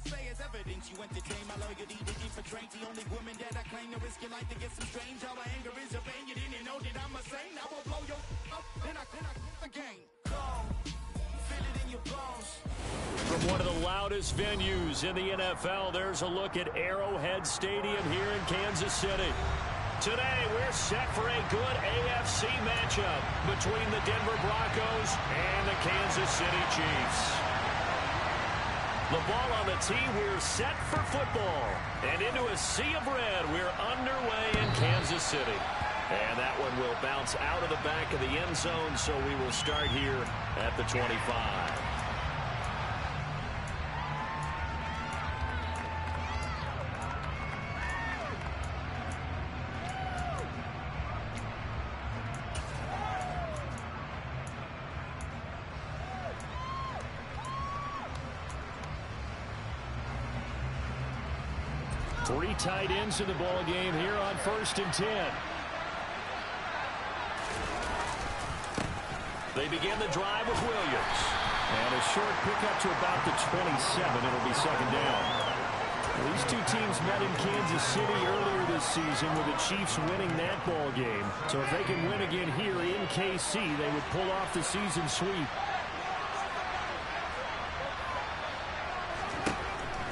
say as evidence you entertain my loyalty to infiltrate the only woman that I claim to risk your life to get some strange. All my anger is your pain. You didn't know that I'm a saint. I will blow your up, then I again. Feel it in your bones. From one of the loudest venues in the NFL, there's a look at Arrowhead Stadium here in Kansas City. Today, we're set for a good AFC matchup between the Denver Broncos and the Kansas City Chiefs. The ball on the tee, we're set for football. And into a sea of red, we're underway in Kansas City. And that one will bounce out of the back of the end zone, so we will start here at the 25. Three tight ends in the ball game here on 1st and 10. They begin the drive with Williams. And a short pickup to about the 27. It'll be second down. Well, these two teams met in Kansas City earlier this season with the Chiefs winning that ball game. So if they can win again here in KC, they would pull off the season sweep.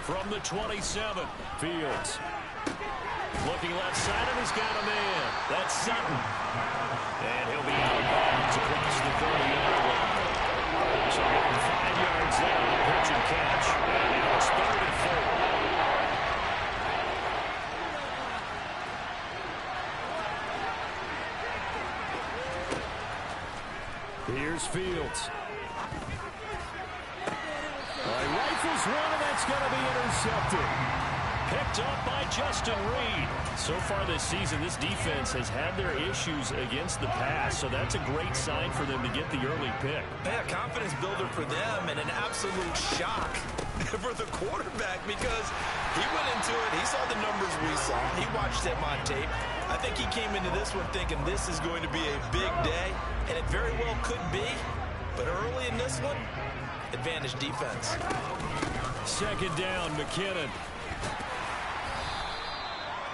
From the 27, Fields. Looking left side, and he's got a man. That's Sutton. And he'll be out of bounds across the 30-yard line. So getting 5 yards there on the pitch and catch. And now it's 3rd and 4. Here's Fields. Rifles one, and that's going to be intercepted. Picked up by Justin Reed. So far this season, this defense has had their issues against the pass, so that's a great sign for them to get the early pick. Yeah, confidence builder for them, and an absolute shock for the quarterback because he went into it. He saw the numbers we saw. He watched them on tape. I think he came into this one thinking this is going to be a big day, and it very well could be. But early in this one, advantage defense. Second down, McKinnon.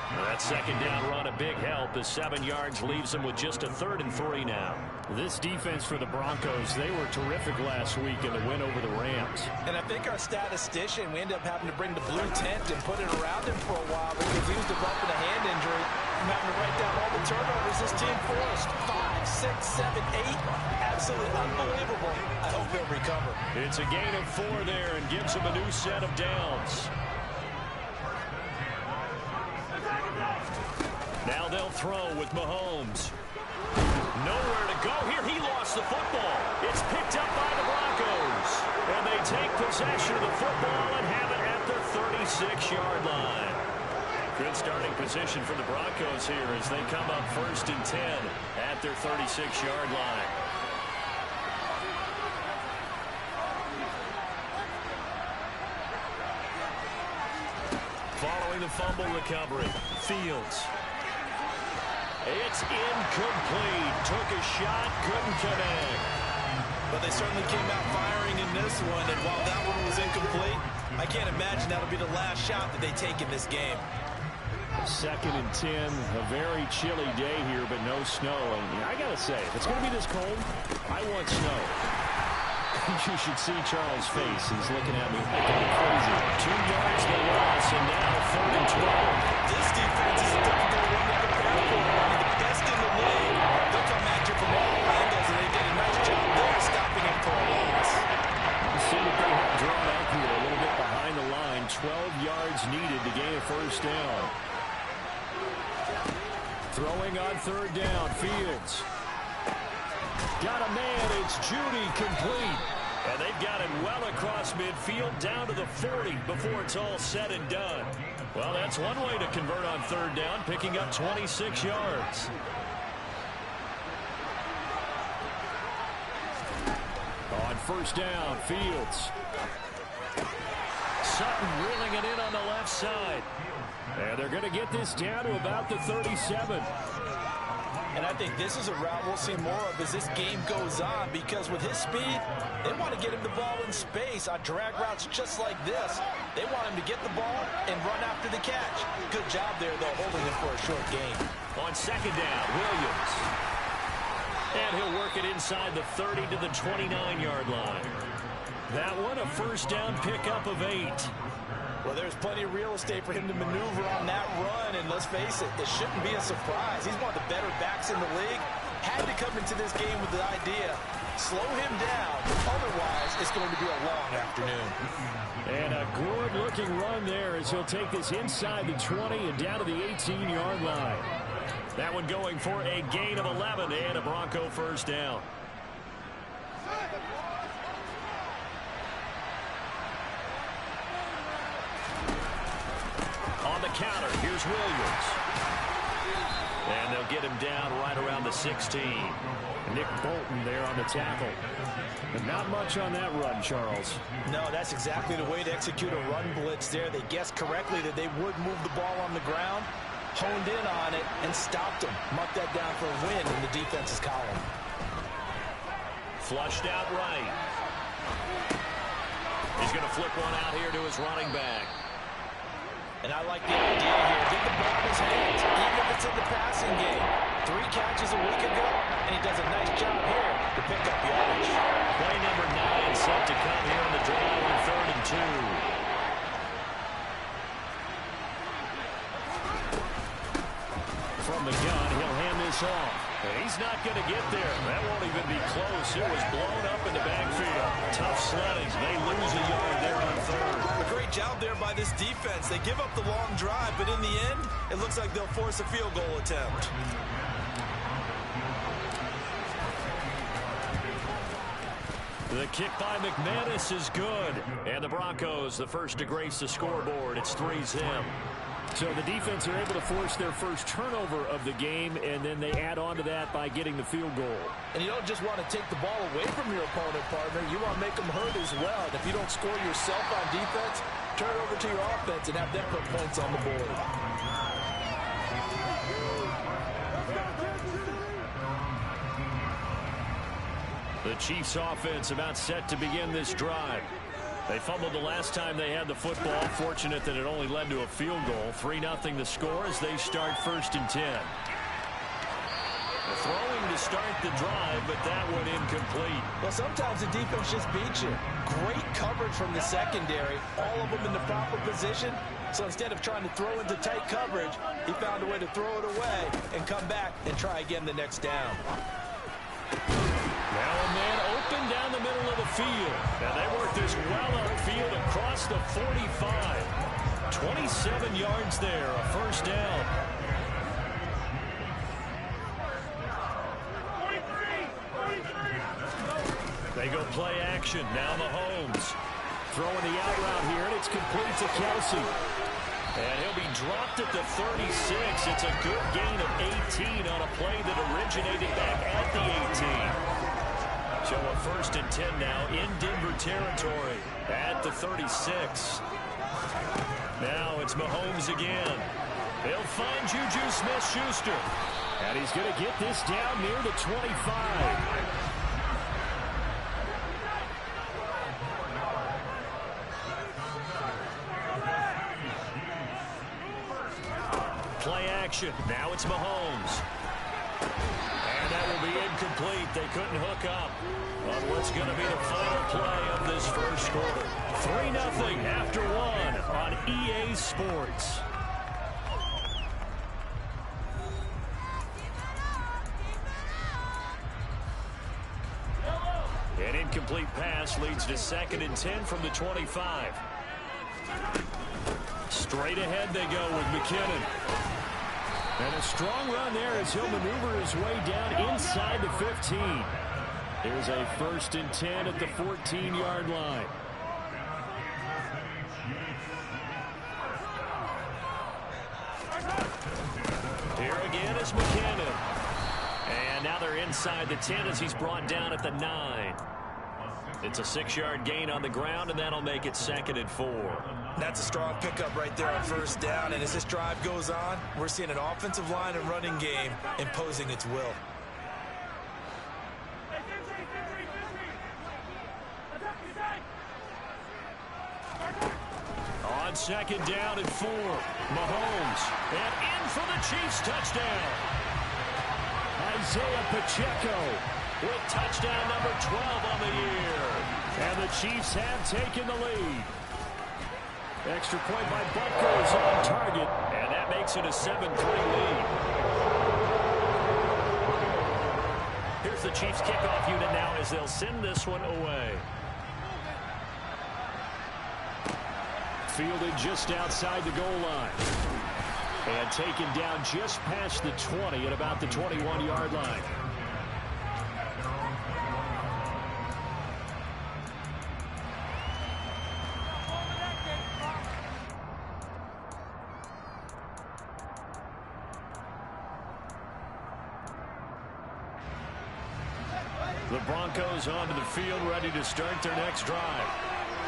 That second down run a big help. The 7 yards leaves them with just a 3rd and 3 now. This defense for the Broncos, they were terrific last week in the win over the Rams. And I think our statistician, we ended up having to bring the blue tent and put it around him for a while because he was developing a hand injury. I'm having to write down all the turnovers this team forced. 5, 6, 7, 8. Absolutely unbelievable. I hope he'll recover. It's a gain of 4 there and gives him a new set of downs. Now they'll throw with Mahomes. Nowhere to go here. He lost the football. It's picked up by the Broncos. And they take possession of the football and have it at their 36-yard line. Good starting position for the Broncos here as they come up 1st and 10 at their 36-yard line. Following the fumble recovery, Fields. It's incomplete. Took a shot, couldn't connect. But they certainly came out firing in this one, and while that one was incomplete, I can't imagine that'll be the last shot that they take in this game. 2nd and 10, a very chilly day here, but no snow. And I gotta say, if it's gonna be this cold, I want snow. You should see Charles' face. He's looking at me like I'm crazy. 2 yards the loss, and now 3rd and 12. This defense is a difficult one to prepare for. One of the best in the league. They'll come at you from all angles, and they did a nice job there stopping him for a loss. You see what they have drawn up here, a little bit behind the line. 12 yards needed to gain a 1st down. Throwing on 3rd down, Fields. Got a man, it's Judy, complete. And they've got him well across midfield, down to the 40 before it's all said and done. Well, that's one way to convert on 3rd down, picking up 26 yards. On 1st down, Fields. Sutton reeling it in on the left side. And they're going to get this down to about the 37. And I think this is a route we'll see more of as this game goes on, because with his speed, they want to get him the ball in space on drag routes just like this. They want him to get the ball and run after the catch. Good job there, though, holding him for a short gain. On second down, Williams. And he'll work it inside the 30 to the 29-yard line. That one, a first down pickup of 8. Well, there's plenty of real estate for him to maneuver on that run, and let's face it, it shouldn't be a surprise. He's one of the better backs in the league. Had to come into this game with the idea, slow him down, otherwise it's going to be a long afternoon. And a good-looking run there as he'll take this inside the 20 and down to the 18-yard line. That one going for a gain of 11 and a Bronco first down. On the counter, here's Williams. And they'll get him down right around the 16. Nick Bolton there on the tackle. But not much on that run, Charles. No, that's exactly the way to execute a run blitz there. They guessed correctly that they would move the ball on the ground, honed in on it, and stopped him. Mark that down for a win in the defense's column. Flushed out right. He's going to flip one out here to his running back. And I like the idea here. Get the ball in his hands, even if it's in the passing game. 3 catches a week ago, and he does a nice job here to pick up yardage. Play number 9 set to come here on the drive on 3rd and 2. From the gun, he'll hand this off. And he's not going to get there. That won't even be close. It was blown up in the backfield. Tough sledding. They lose a yard there on 3rd. A great job there by this defense. They give up the long drive, but in the end, it looks like they'll force a field goal attempt. The kick by McManus is good. And the Broncos, the first to grace the scoreboard. It's 3-zip. So the defense are able to force their first turnover of the game, and then they add on to that by getting the field goal. And you don't just want to take the ball away from your opponent, partner. You want to make them hurt as well. And if you don't score yourself on defense, turn it over to your offense and have them put points on the board. The Chiefs offense about set to begin this drive. They fumbled the last time they had the football. Fortunate that it only led to a field goal. 3-0 the score as they start 1st and 10. Throwing to start the drive, but that one incomplete. Well, sometimes the defense just beats you. Great coverage from the secondary. All of them in the proper position. So instead of trying to throw into tight coverage, he found a way to throw it away and come back and try again the next down. Now a man open down the middle of the field. And they work this well upfield across the 45. 27 yards there, a first down. They go play action. Now Mahomes throwing the out route here, and it's complete to Kelsey. And he'll be dropped at the 36. It's a good gain of 18 on a play that originated back at the 18. So a 1st and 10 now in Denver territory at the 36. Now it's Mahomes again. He'll find Juju Smith-Schuster. And he's going to get this down near the 25. Play action. Now it's Mahomes. And that will be incomplete. They couldn't hook up on what's going to be the final play of this first quarter. 3-0 after 1 on EA Sports. An incomplete pass leads to 2nd and 10 from the 25. Straight ahead they go with McKinnon. And a strong run there as he'll maneuver his way down inside the 15. Here's a 1st and 10 at the 14-yard line. Here again is McKinnon. And now they're inside the 10 as he's brought down at the 9. It's a 6-yard gain on the ground, and that'll make it 2nd and 4. That's a strong pickup right there on 1st down. And as this drive goes on, we're seeing an offensive line and running game imposing its will. On 2nd down and 4, Mahomes, and in for the Chiefs touchdown. Isaiah Pacheco with touchdown number 12 on the year. And the Chiefs have taken the lead. Extra point by Buckers on target, and that makes it a 7-3 lead. Here's the Chiefs kickoff unit now as they'll send this one away. Fielded just outside the goal line. And taken down just past the 20 at about the 21-yard line. The Broncos onto the field, ready to start their next drive.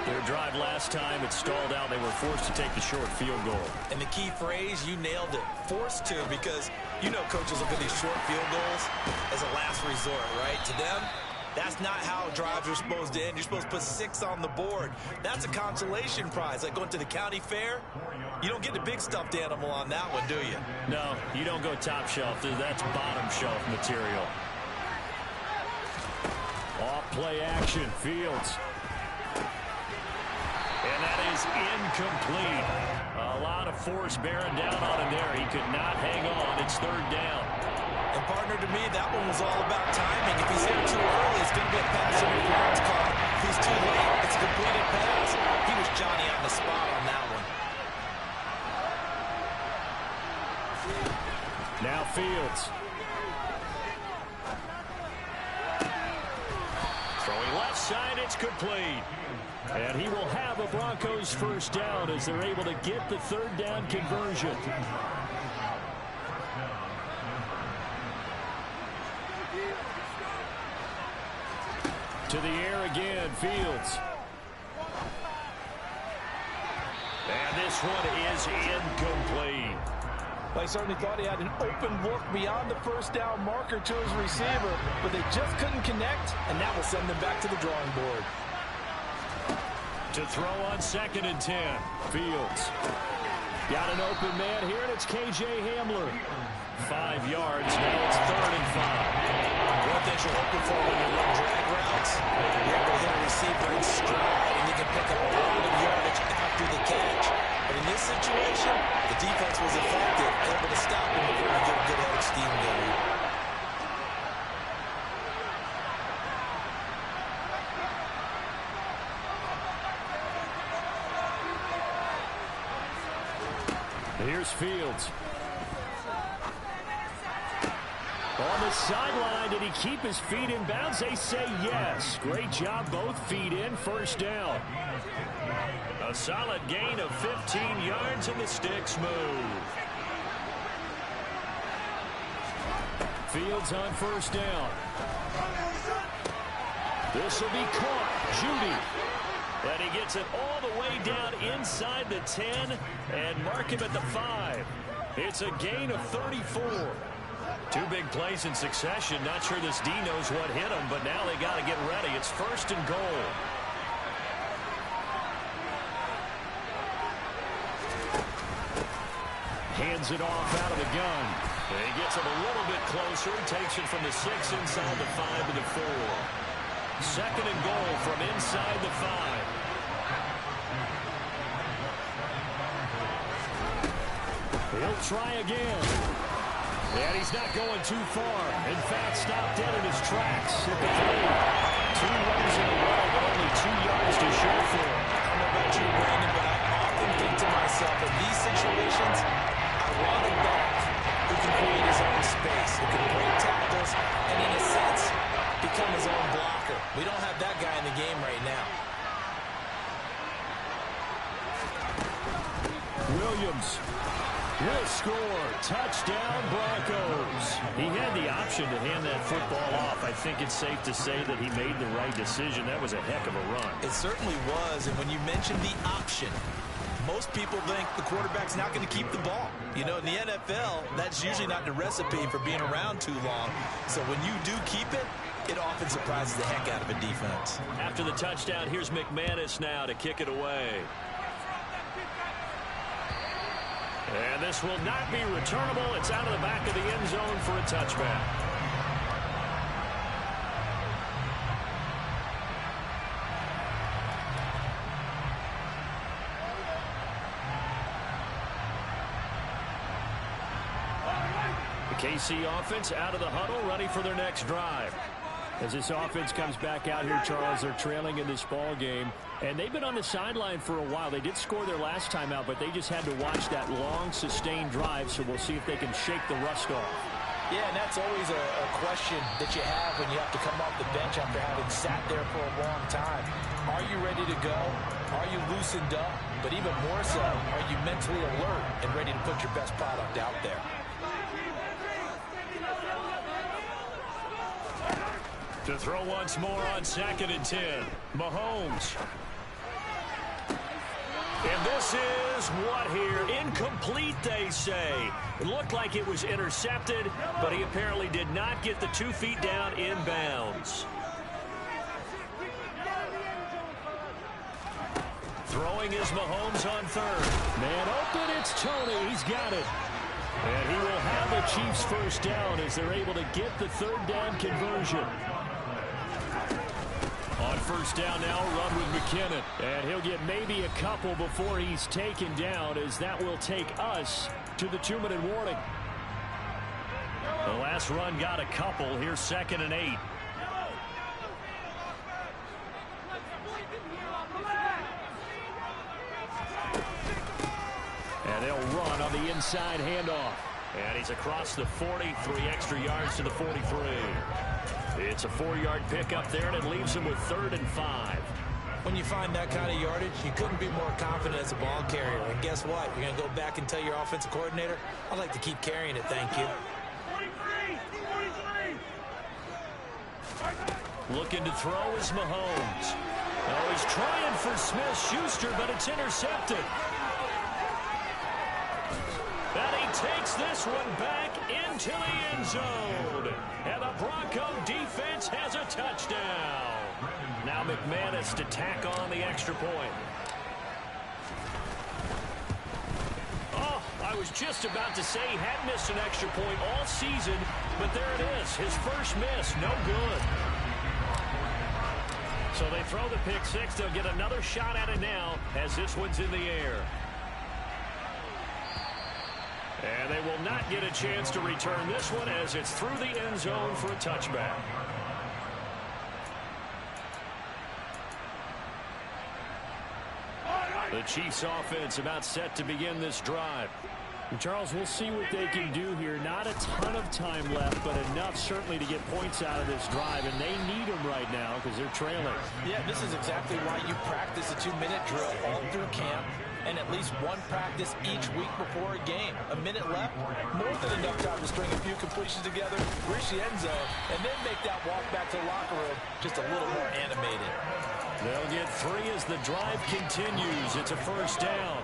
Their drive last time, it stalled out. They were forced to take the short field goal. And the key phrase, you nailed it, forced to, because you know coaches look at these short field goals as a last resort, right? To them, that's not how drives are supposed to end. You're supposed to put 6 on the board. That's a consolation prize, like going to the county fair. You don't get the big stuffed animal on that one, do you? No, you don't go top shelf. That's bottom shelf material. Off play action, Fields. And that is incomplete. A lot of force bearing down on him there. He could not hang on. It's 3rd down. And partner, to me, that one was all about timing. If he's here too early, it's going to be a pass interference call. If he's too late, it's a completed pass. He was Johnny on the spot on that one. Now Fields. Throwing left side, it's complete. And he will have a Broncos 1st down as they're able to get the 3rd down conversion. To the air again, Fields. And this one is incomplete. I certainly thought he had an open look beyond the 1st down marker to his receiver, but they just couldn't connect, and that will send them back to the drawing board. To throw on 2nd and 10, Fields. Got an open man here, and it's K.J. Hamler. 5 yards, now it's 3rd and 5. One thing you're hoping for when you run drag routes, you're able to hit a receiver in stride, and you can pick up a lot of yardage after the catch. But in this situation, the defense was effective, able to stop him before he get a good head of steam going. Here's Fields. On the sideline, did he keep his feet in bounds? They say yes. Great job, both feet in, 1st down. A solid gain of 15 yards, and the sticks move. Fields on 1st down. This will be caught. Judy. And he gets it all the way down inside the 10 and mark him at the 5. It's a gain of 34. 2 big plays in succession. Not sure this D knows what hit him, but now they got to get ready. It's 1st and goal. Hands it off out of the gun. And he gets it a little bit closer. Takes it from the 6 inside the 5 to the 4. 2nd and goal from inside the 5. He'll try again. And he's not going too far. In fact, stopped dead in his tracks at the 3. 2 runs in a row, but only 2 yards to show for him. I don't know about you, Brandon, but I often think to myself, in these situations, I want a back who can create his own space, who can break tackles, and in a sense, become his own blocker. We don't have that guy in the game right now. Williams. will score. Touchdown, Broncos. He had the option to hand that football off. I think it's safe to say that he made the right decision. That was a heck of a run. It certainly was, and when you mentioned the option, most people think the quarterback's not going to keep the ball. You know, in the NFL, that's usually not the recipe for being around too long. So when you do keep it, it often surprises the heck out of a defense. After the touchdown, here's McManus now to kick it away. And this will not be returnable. It's out of the back of the end zone for a touchback. The KC offense out of the huddle, ready for their next drive. As this offense comes back out here, Charles, they're trailing in this ball game. And they've been on the sideline for a while. They did score their last time out, but they just had to watch that long, sustained drive. So we'll see if they can shake the rust off. Yeah, and that's always a question that you have when you have to come off the bench after having sat there for a long time. Are you ready to go? Are you loosened up? But even more so, are you mentally alert and ready to put your best product out there? To throw once more on 2nd and 10. Mahomes. And this is what here? Incomplete, they say. It looked like it was intercepted, but he apparently did not get the 2 feet down in bounds. Throwing is Mahomes on 3rd. Man open, it's Tony. He's got it. And he will have the Chiefs first down as they're able to get the 3rd down conversion. On 1st down now, run with McKinnon. And he'll get maybe a couple before he's taken down, as that will take us to the 2-minute warning. The last run got a couple. Here's 2nd and 8. And they'll run on the inside handoff. And he's across the 40, 3 extra yards to the 43. It's a 4-yard pickup there, and it leaves him with 3rd and 5. When you find that kind of yardage, you couldn't be more confident as a ball carrier. And guess what? You're going to go back and tell your offensive coordinator, I'd like to keep carrying it, thank you. Looking to throw is Mahomes. Oh, he's trying for Smith-Schuster, but it's intercepted. And he takes this one back into the end zone. And the Bronco defense has a touchdown. Now McManus to tack on the extra point. Oh, I was just about to say he had missed an extra point all season, but there it is. His first miss, no good. So they throw the pick six. They'll get another shot at it now as this one's in the air. And they will not get a chance to return this one as it's through the end zone for a touchback. The Chiefs offense about set to begin this drive. And Charles, we'll see what they can do here. Not a ton of time left, but enough certainly to get points out of this drive. And they need them right now because they're trailing. Yeah, this is exactly why you practice a 2-minute drill all through camp, and at least one practice each week before a game. A minute left, more than enough time to string a few completions together, reach the end zone, and then make that walk back to the locker room just a little more animated. They'll get 3 as the drive continues. It's a first down.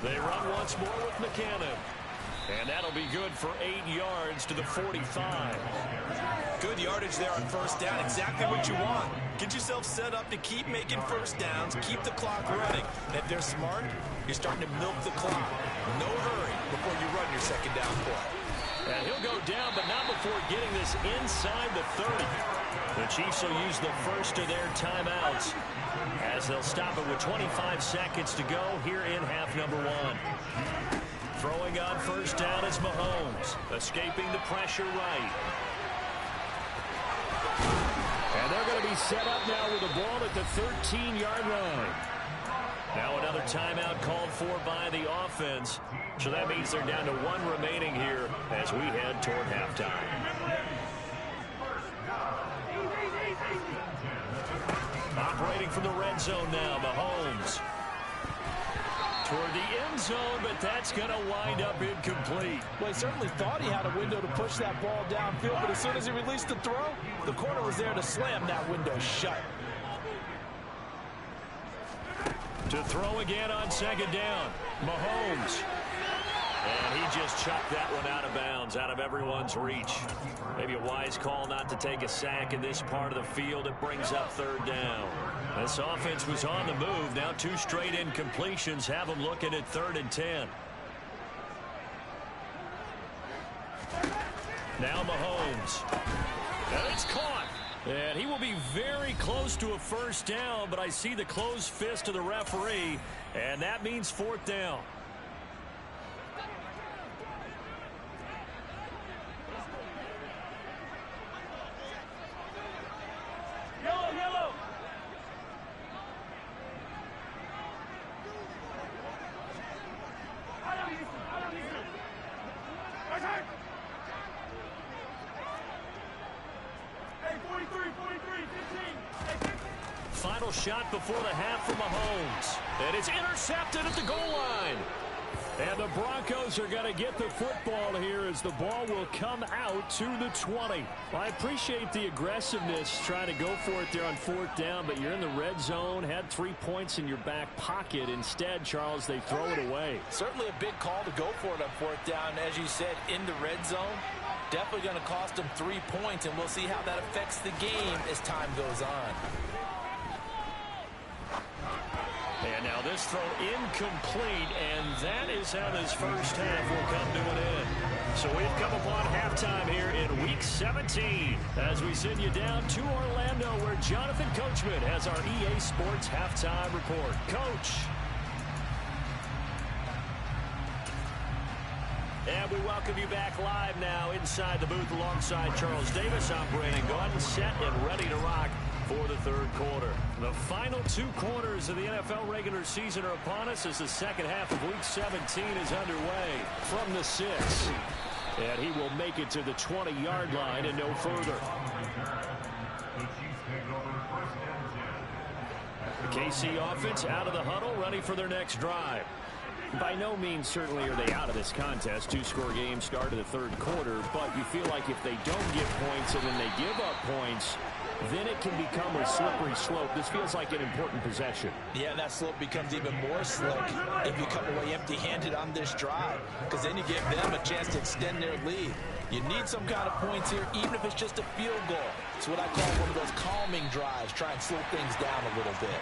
They run once more with McKinnon. And that'll be good for 8 yards to the 45. Good yardage there on first down. Exactly what you want. Get yourself set up to keep making first downs, keep the clock running. And if they're smart, you're starting to milk the clock. No hurry before you run your second down play. And he'll go down, but not before getting this inside the 30. The Chiefs will use the first of their timeouts as they'll stop it with 25 seconds to go here in half number 1. Throwing on first down is Mahomes, escaping the pressure right. And they're going to be set up now with the ball at the 13-yard line. Now another timeout called for by the offense. So that means they're down to 1 remaining here as we head toward halftime. Operating from the red zone now, Mahomes. toward the end zone, but that's going to wind up incomplete. Well, he certainly thought he had a window to push that ball downfield, but as soon as he released the throw, the corner was there to slam that window shut. To throw again on second down, Mahomes. And he just chucked that one out of bounds, out of everyone's reach. Maybe a wise call not to take a sack in this part of the field. It brings up third down. This offense was on the move. Now 2 straight incompletions have them looking at 3rd and 10. Now Mahomes. And it's caught. And he will be very close to a first down, but I see the closed fist of the referee, and that means 4th down. Yellow. Final shot before the half for Mahomes. And it's intercepted at the goal line. And the Broncos are going to get the football here as the ball will come out to the 20. Well, I appreciate the aggressiveness trying to go for it there on 4th down, but you're in the red zone, had 3 points in your back pocket. Instead, Charles, they throw it away. Certainly a big call to go for it on 4th down. As you said, in the red zone, definitely going to cost them 3 points, and we'll see how that affects the game as time goes on. And now this throw incomplete, and that is how this first half will come to an end. So we've come upon halftime here in Week 17 as we send you down to Orlando where Jonathan Coachman has our EA Sports Halftime Report. Coach. And we welcome you back live now inside the booth alongside Charles Davis. I'm Brandon Gaudin, set and ready to rock for the 3rd quarter. The final 2 quarters of the NFL regular season are upon us as the second half of Week 17 is underway from the 6. And he will make it to the 20-yard line and no further. The KC offense out of the huddle, ready for their next drive. By no means certainly are they out of this contest. 2-score game start of the 3rd quarter, but you feel like if they don't get points and then they give up points, then it can become a slippery slope. This feels like an important possession. Yeah, that slope becomes even more slick if you come away empty-handed on this drive, because then you give them a chance to extend their lead. You need some kind of points here, even if it's just a field goal. It's what I call one of those calming drives. Try and slow things down a little bit.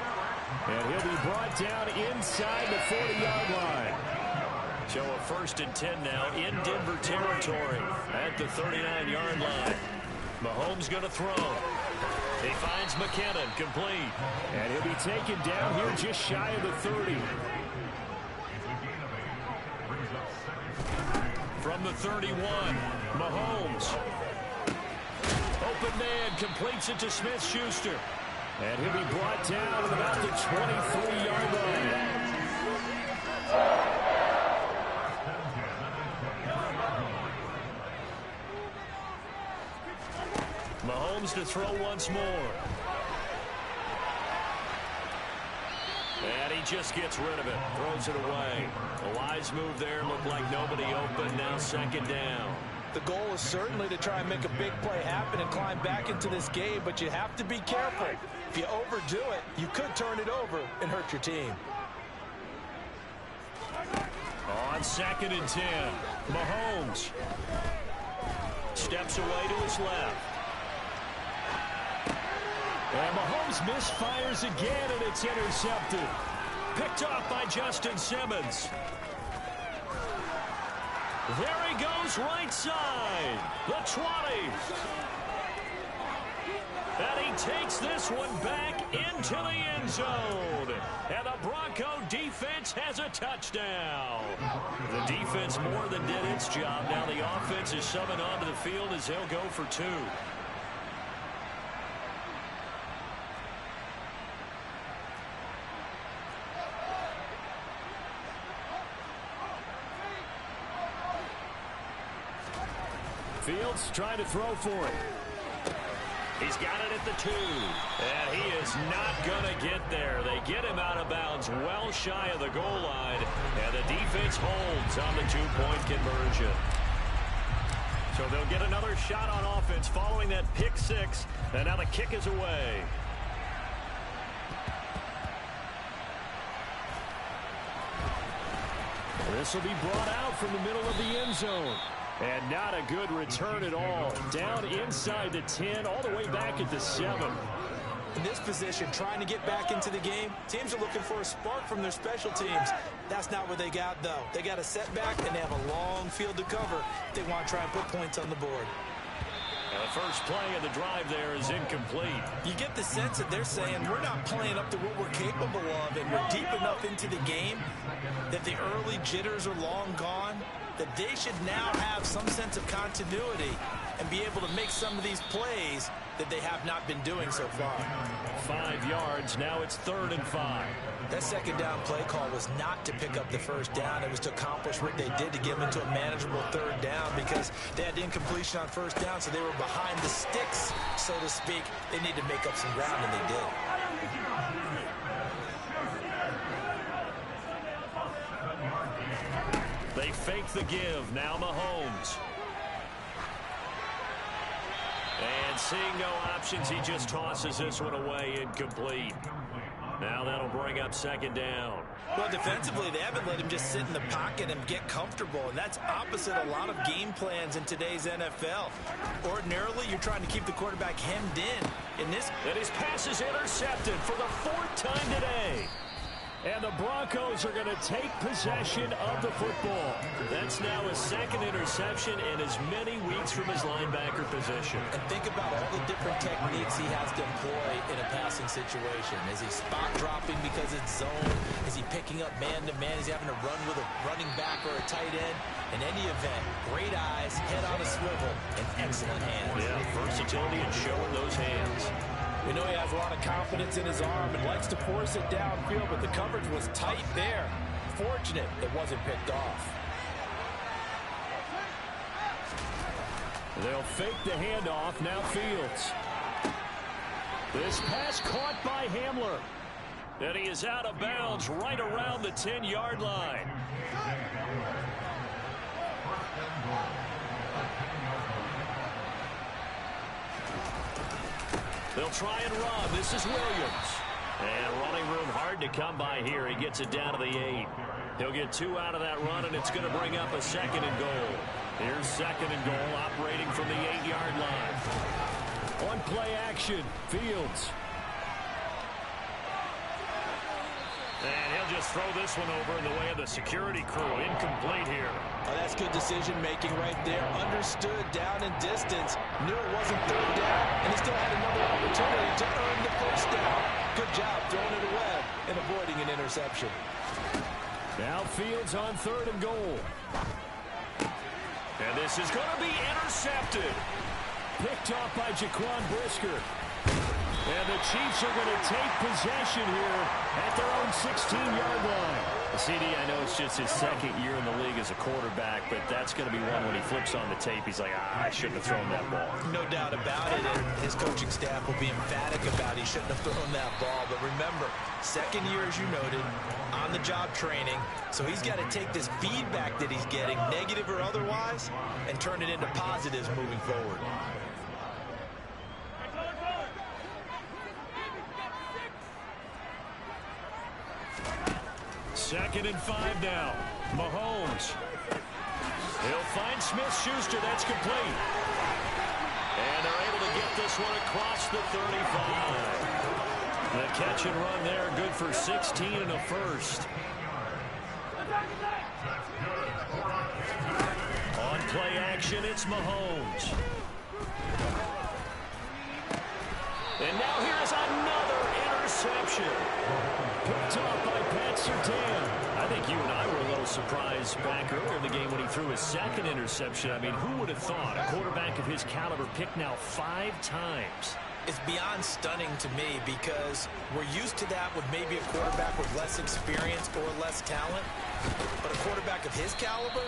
And he'll be brought down inside the 40-yard line. So a 1st and 10 now in Denver territory at the 39-yard line. Mahomes going to throw. He finds McKinnon, complete. And he'll be taken down here just shy of the 30. From the 31, Mahomes. Open man, completes it to Smith-Schuster. And he'll be brought down at about the 23-yard line. Mahomes to throw once more. And he just gets rid of it. Throws it away. A wise move there. Looked like nobody open. Now 2nd down. The goal is certainly to try and make a big play happen and climb back into this game, but you have to be careful. If you overdo it, you could turn it over and hurt your team. On 2nd and 10, Mahomes steps away to his left. And Mahomes misfires again, and it's intercepted. Picked off by Justin Simmons. There he goes, right side. The 20. And he takes this one back into the end zone. And the Bronco defense has a touchdown. The defense more than did its job. Now the offense is summoned onto the field as they'll go for 2. Fields trying to throw for it. He's got it at the 2. And he is not going to get there. They get him out of bounds well shy of the goal line. And the defense holds on the 2-point conversion. So they'll get another shot on offense following that pick 6. And now the kick is away. This will be brought out from the middle of the end zone. And not a good return at all. Down inside the 10, all the way back at the 7. In this position, trying to get back into the game, teams are looking for a spark from their special teams. That's not what they got, though. They got a setback, and they have a long field to cover if they want to try and put points on the board. And the first play of the drive there is incomplete. You get the sense that they're saying we're not playing up to what we're capable of, and we're deep enough into the game that the early jitters are long gone, that they should now have some sense of continuity and be able to make some of these plays that they have not been doing so far. 5 yards, now it's 3rd and 5. That second down play call was not to pick up the first down. It was to accomplish what they did to get them into a manageable 3rd down because they had incompletion on first down, so they were behind the sticks, so to speak. They need to make up some ground, and they did. They fake the give. Now Mahomes. And seeing no options, he just tosses this one away incomplete. Now that'll bring up 2nd down. Well, defensively, they haven't let him just sit in the pocket and get comfortable, and that's opposite a lot of game plans in today's NFL. Ordinarily, you're trying to keep the quarterback hemmed in this. And his pass is intercepted for the 4th time today. And the Broncos are going to take possession of the football. That's now his 2nd interception in as many weeks from his linebacker position. And think about all the different techniques he has to employ in a passing situation. Is he spot dropping because it's zone? Is he picking up man-to-man? Is he having to run with a running back or a tight end? In any event, great eyes, head on a swivel, and excellent hands. Yeah, versatility and showing those hands. We know he has a lot of confidence in his arm and likes to force it downfield, but the coverage was tight there. Fortunate it wasn't picked off. They'll fake the handoff. Now Fields. This pass caught by Hamler. And he is out of bounds right around the 10-yard line. They'll try and run. This is Williams. And running room hard to come by here. He gets it down to the 8. He'll get 2 out of that run, and it's going to bring up a 2nd and goal. Here's 2nd and goal, operating from the 8-yard line. On play action, Fields. And he'll just throw this one over in the way of the security crew. Incomplete here. Oh, that's good decision-making right there. Understood down in distance. Knew it wasn't 3rd down, and he still had another opportunity to earn the first down. Good job throwing it away and avoiding an interception. Now Fields on 3rd and goal. And this is going to be intercepted. Picked off by Jaquan Brisker. And the Chiefs are going to take possession here at their own 16-yard line. CD, I know it's just his 2nd year in the league as a quarterback, but that's going to be one when he flips on the tape. He's like, I shouldn't have thrown that ball. No doubt about it, and his coaching staff will be emphatic about he shouldn't have thrown that ball. But remember, 2nd year, as you noted, on-the-job training, so he's got to take this feedback that he's getting, negative or otherwise, and turn it into positives moving forward. 2nd and 5 now. Mahomes. He'll find Smith-Schuster. That's complete. And they're able to get this one across the 35. The catch and run there, good for 16 and a first. On play action, it's Mahomes. And now here's another interception. Picked off by Pat Surtain. I think you and I were a little surprised back earlier in the game when he threw his 2nd interception. I mean, who would have thought a quarterback of his caliber picked now 5 times? It's beyond stunning to me because we're used to that with maybe a quarterback with less experience or less talent. But a quarterback of his caliber,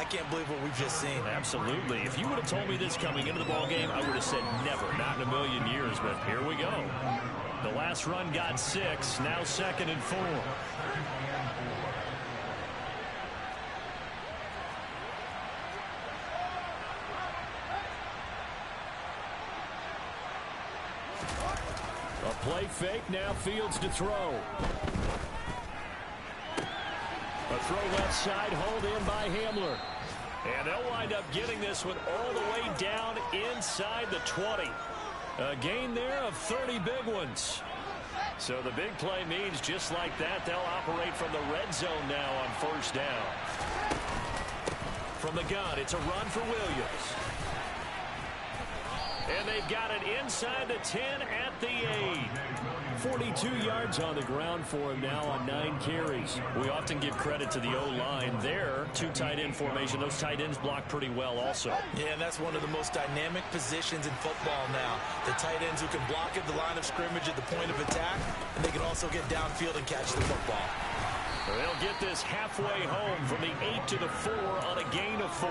I can't believe what we've just seen. Absolutely. If you would have told me this coming into the ball game, I would have said never, not in a million years, but here we go. The last run got 6, now 2nd and 4. A play fake, now Fields to throw. A throw left side, hauled in by Hamler. And they'll wind up getting this one all the way down inside the 20. A gain there of 30 big ones. So the big play means just like that, they'll operate from the red zone now on 1st down. From the gun, it's a run for Williams. And they've got it inside the 10 at the 8. 42 yards on the ground for him now on 9 carries. We often give credit to the O-line there. 2 tight end formation. Those tight ends block pretty well also. Yeah, and that's one of the most dynamic positions in football now. The tight ends who can block at the line of scrimmage at the point of attack, and they can also get downfield and catch the football. They'll get this halfway home from the 8 to the 4 on a gain of 4.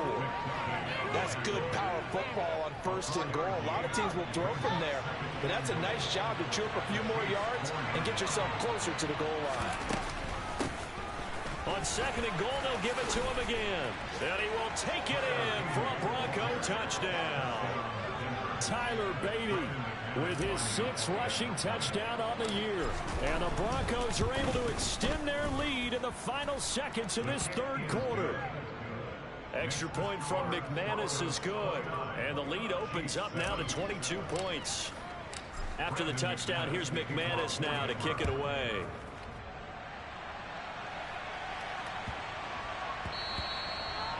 That's good power football on 1st and goal. A lot of teams will throw from there, but that's a nice job to chew up a few more yards and get yourself closer to the goal line. On 2nd and goal, they'll give it to him again. And he will take it in for a Bronco touchdown. Tyler Beatty with his 6th rushing touchdown on the year. And the Broncos are able to extend their lead in the final seconds of this 3rd quarter. Extra point from McManus is good. And the lead opens up now to 22 points. After the touchdown, here's McManus now to kick it away.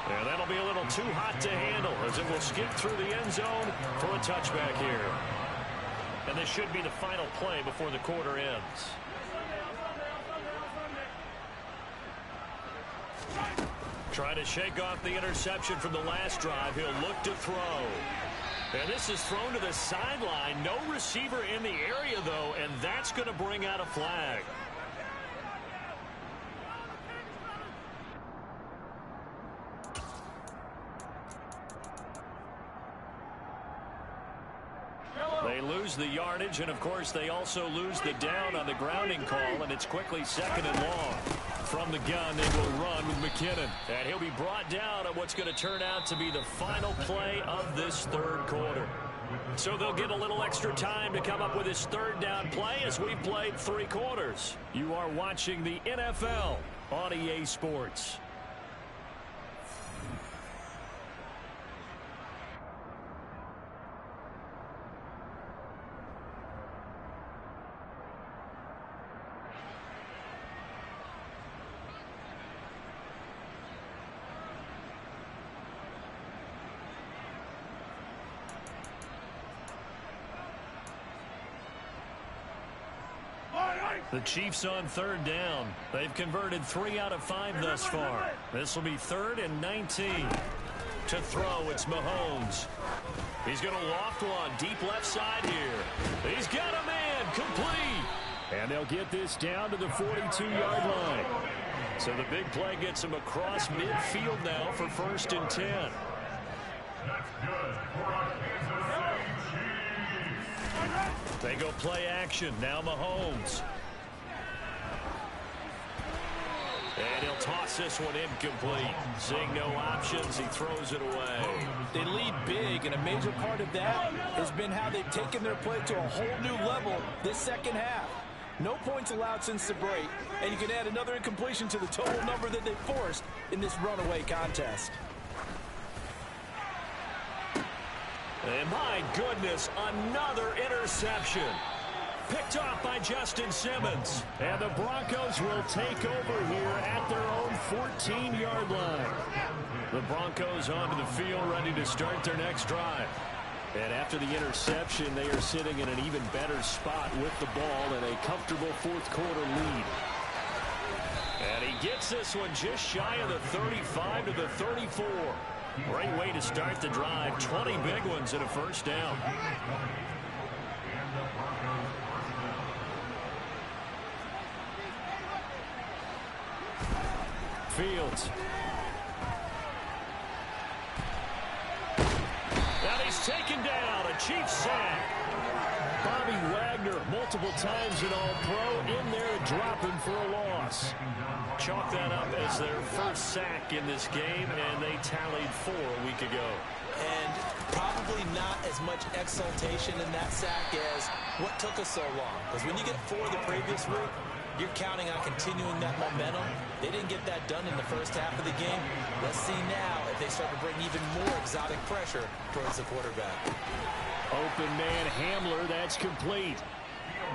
And that'll be a little too hot to handle as it will skip through the end zone for a touchback here. And this should be the final play before the quarter ends. Trying to shake off the interception from the last drive. He'll look to throw. And this is thrown to the sideline. No receiver in the area, though, and that's going to bring out a flag. They lose the yardage, and of course they also lose the down on the grounding call, and it's quickly 2nd and long. From the gun, they will run with McKinnon, and he'll be brought down at what's going to turn out to be the final play of this 3rd quarter. So they'll get a little extra time to come up with his 3rd down play as we've played 3 quarters. You are watching the NFL on EA Sports. The Chiefs on 3rd down. They've converted 3 out of 5 thus far. This will be 3rd and 19. To throw, it's Mahomes. He's going to loft one deep left side here. He's got a man, complete. And they'll get this down to the 42-yard line. So the big play gets him across midfield now for 1st and 10. They go play action. Now Mahomes. And he'll toss this one incomplete. Seeing no options, he throws it away. They lead big, and a major part of that has been how they've taken their play to a whole new level this 2nd half. No points allowed since the break, and you can add another incompletion to the total number that they forced in this runaway contest. And my goodness, another interception. Picked off by Justin Simmons. And the Broncos will take over here at their own 14-yard line. The Broncos onto the field, ready to start their next drive. And after the interception, they are sitting in an even better spot with the ball and a comfortable 4th quarter lead. And he gets this one just shy of the 35 to the 34. Great way to start the drive. 20 big ones and a 1st down. Fields. And he's taken down. A Chiefs sack. Bobby Wagner, multiple times an All-Pro, in there to drop him for a loss. Chalk that up as their first sack in this game, and they tallied 4 a week ago. And probably not as much exultation in that sack as what took us so long. Because when you get 4 the previous week, you're counting on continuing that momentum. They didn't get that done in the first half of the game. Let's see now if they start to bring even more exotic pressure towards the quarterback. Open man Hamler, that's complete.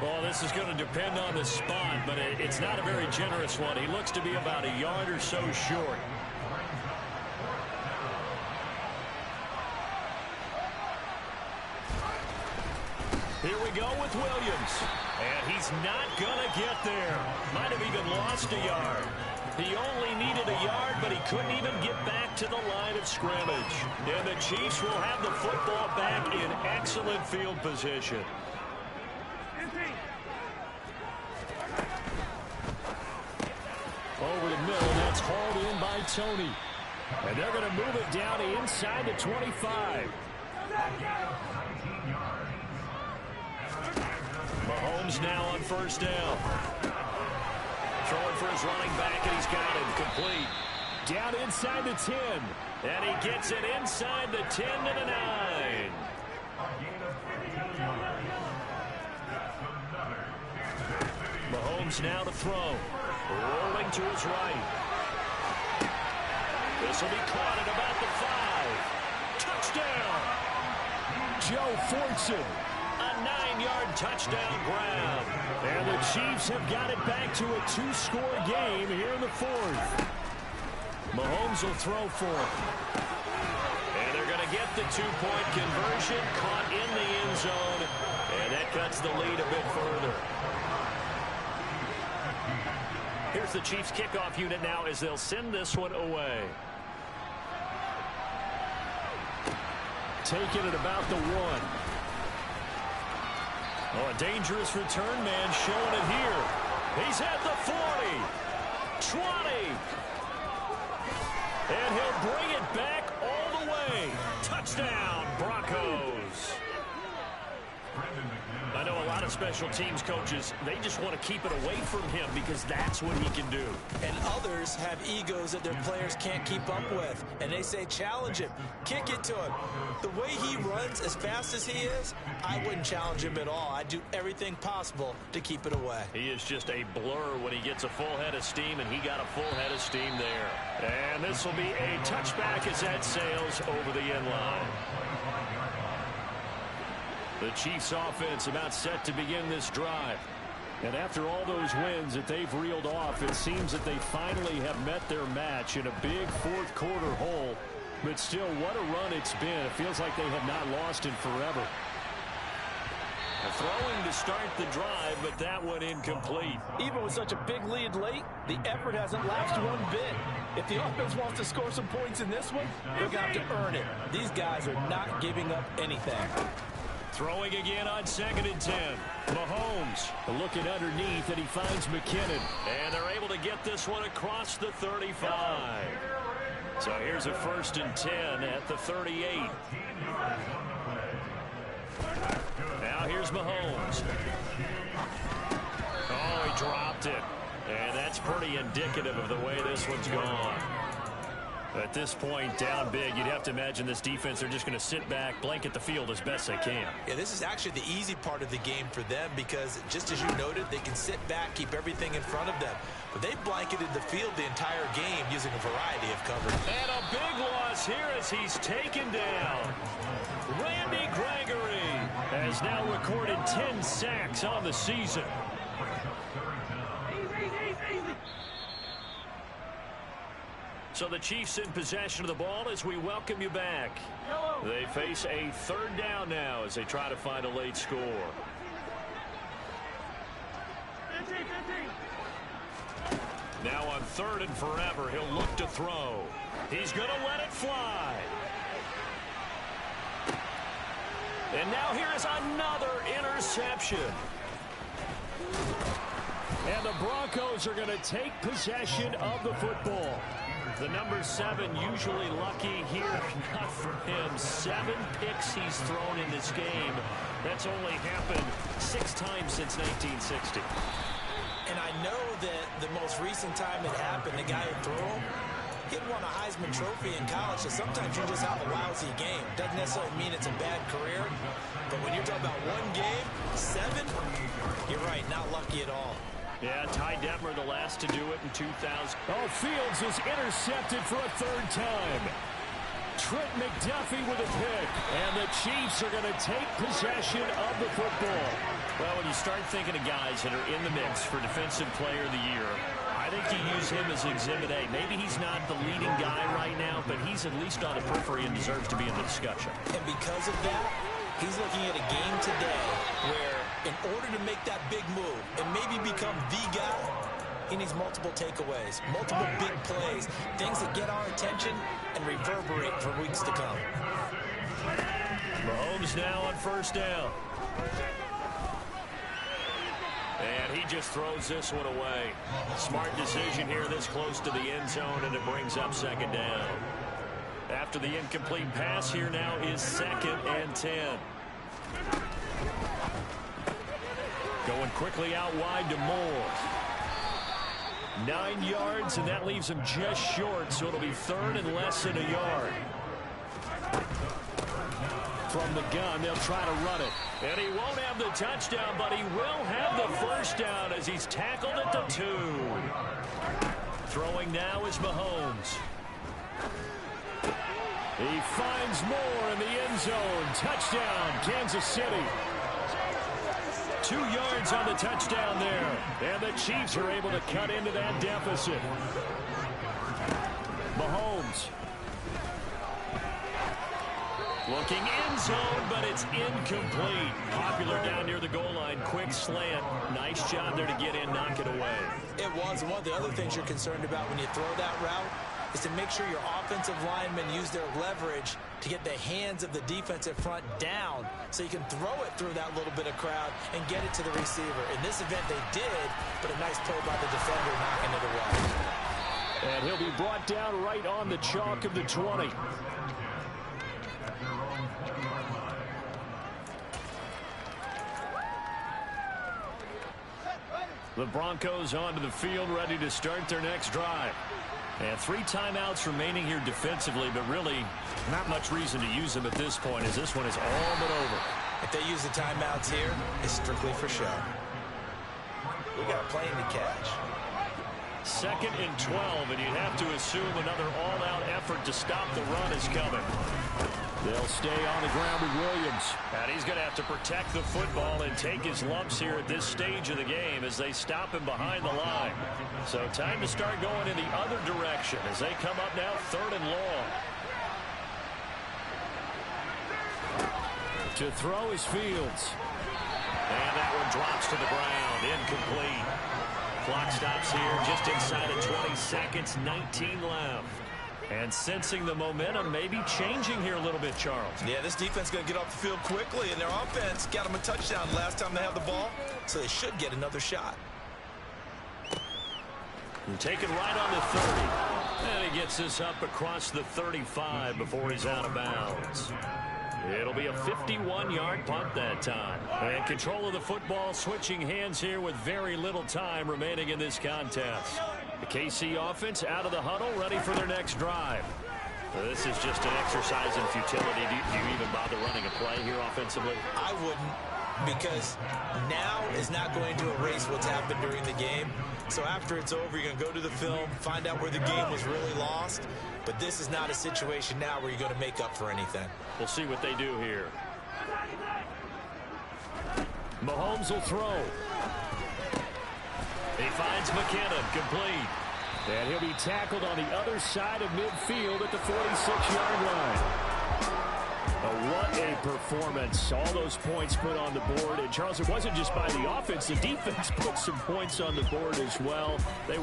Well, this is going to depend on the spot, but it's not a very generous one. He looks to be about a yard or so short. Here we go with Williams. And he's not going to get there. Might have even lost a yard. He only needed a yard, but he couldn't even get back to the line of scrimmage. And the Chiefs will have the football back in excellent field position. Over the middle, that's hauled in by Tony. And they're going to move it down to inside the 25. Mahomes now on first down. Throwing for his running back, and he's got him complete. Down inside the 10. And he gets it inside the 10 to the 9. Mahomes now to throw. Rolling to his right. This will be caught at about the 5. Touchdown. Joe Fortson. A 9-yard touchdown grab. And the Chiefs have got it back to a 2-score game here in the 4th. Mahomes will throw for it. And they're going to get the 2-point conversion, caught in the end zone. And that cuts the lead a bit further. Here's the Chiefs kickoff unit now as they'll send this one away. Taking it about the 1. Oh, a dangerous return man showing it here. He's at the 40. 20. And he'll bring it back all the way. Touchdown, Broncos. I know a lot of special teams coaches, they just want to keep it away from him because that's what he can do. And others have egos that their players can't keep up with. And they say, challenge him. Kick it to him. The way he runs as fast as he is, I wouldn't challenge him at all. I'd do everything possible to keep it away. He is just a blur when he gets a full head of steam, and he got a full head of steam there. And this will be a touchback as that sails over the end line. The Chiefs offense about set to begin this drive. And after all those wins that they've reeled off, it seems that they finally have met their match in a big fourth-quarter hole. But still, what a run it's been. It feels like they have not lost in forever. Throwing to start the drive, but that one incomplete. Even with such a big lead late, the effort hasn't lapsed one bit. If the offense wants to score some points in this one, they're going to have to earn it. These guys are not giving up anything. Throwing again on 2nd and 10. Mahomes looking underneath, and he finds McKinnon. And they're able to get this one across the 35. So here's a 1st and 10 at the 38. Now here's Mahomes. Oh, he dropped it. And that's pretty indicative of the way this one's gone. At this point, down big, you'd have to imagine this defense are just going to sit back, blanket the field as best they can. Yeah, this is actually the easy part of the game for them because, just as you noted, they can sit back, keep everything in front of them. But they blanketed the field the entire game using a variety of covers. And a big loss here as he's taken down. Randy Gregory has now recorded 10 sacks on the season. So the Chiefs in possession of the ball as we welcome you back. They face a 3rd down now as they try to find a late score. Now on 3rd and forever, he'll look to throw. He's going to let it fly. And now here is another interception. And the Broncos are going to take possession of the football. The number 7 usually lucky here. Not for him. 7 picks he's thrown in this game. That's only happened 6 times since 1960. And I know that the most recent time it happened, the guy who threw him, he'd won a Heisman Trophy in college, so sometimes you just have a lousy game. Doesn't necessarily mean it's a bad career, but when you're talking about one game, 7, you're right, not lucky at all. Yeah, Ty Detmer the last to do it in 2000. Oh, Fields is intercepted for a 3rd time. Trent McDuffie with a pick. And the Chiefs are going to take possession of the football. Well, when you start thinking of guys that are in the mix for Defensive Player of the Year, I think you use him as Exhibit A. Maybe he's not the leading guy right now, but he's at least on the periphery and deserves to be in the discussion. And because of that, he's looking at a game today where in order to make that big move and maybe become the guy, he needs multiple takeaways, multiple big plays, things that get our attention and reverberate for weeks to come. Mahomes now on 1st down. And he just throws this one away. Smart decision here this close to the end zone, and it brings up 2nd down. After the incomplete pass, here now is 2nd and 10. Going quickly out wide to Moore. 9 yards, and that leaves him just short, so it'll be 3rd and less than a yard. From the gun, they'll try to run it. And he won't have the touchdown, but he will have the 1st down as he's tackled at the 2. Throwing now is Mahomes. He finds Moore in the end zone. Touchdown, Kansas City. 2 yards on the touchdown there. And the Chiefs are able to cut into that deficit. Mahomes. Looking end zone, but it's incomplete. Popular down near the goal line. Quick slant. Nice job there to get in, knock it away. It was. One of the other things you're concerned about when you throw that route is to make sure your offensive linemen use their leverage to get the hands of the defensive front down so you can throw it through that little bit of crowd and get it to the receiver. In this event, they did, but a nice play by the defender knocking it away. And he'll be brought down right on the chalk of the 20. The Broncos onto the field, ready to start their next drive. And 3 timeouts remaining here defensively, but really not much reason to use them at this point, as this one is all but over. If they use the timeouts here, it's strictly for show. We got a plane to catch. 2nd and 12, and you'd have to assume another all-out effort to stop the run is coming. They'll stay on the ground with Williams. And he's going to have to protect the football and take his lumps here at this stage of the game as they stop him behind the line. So time to start going in the other direction as they come up now 3rd and long. To throw is Fields. And that one drops to the ground. Incomplete. Clock stops here just inside of 20 seconds. 19 left. And sensing the momentum maybe changing here a little bit, Charles. Yeah, this defense is going to get off the field quickly, and their offense got them a touchdown last time they had the ball, so they should get another shot. And taken right on the 30. And he gets this up across the 35 before he's out of bounds. It'll be a 51-yard punt that time. And control of the football switching hands here with very little time remaining in this contest. The KC offense out of the huddle, ready for their next drive. This is just an exercise in futility. Do you even bother running a play here offensively? I wouldn't, because now is not going to erase what's happened during the game. So after it's over, you're going to go to the film, find out where the game was really lost. But this is not a situation now where you're going to make up for anything. We'll see what they do here. Mahomes will throw. He finds McKinnon, complete. And he'll be tackled on the other side of midfield at the 46-yard line. What a performance. All those points put on the board. And, Charles, it wasn't just by the offense. The defense put some points on the board as well. They were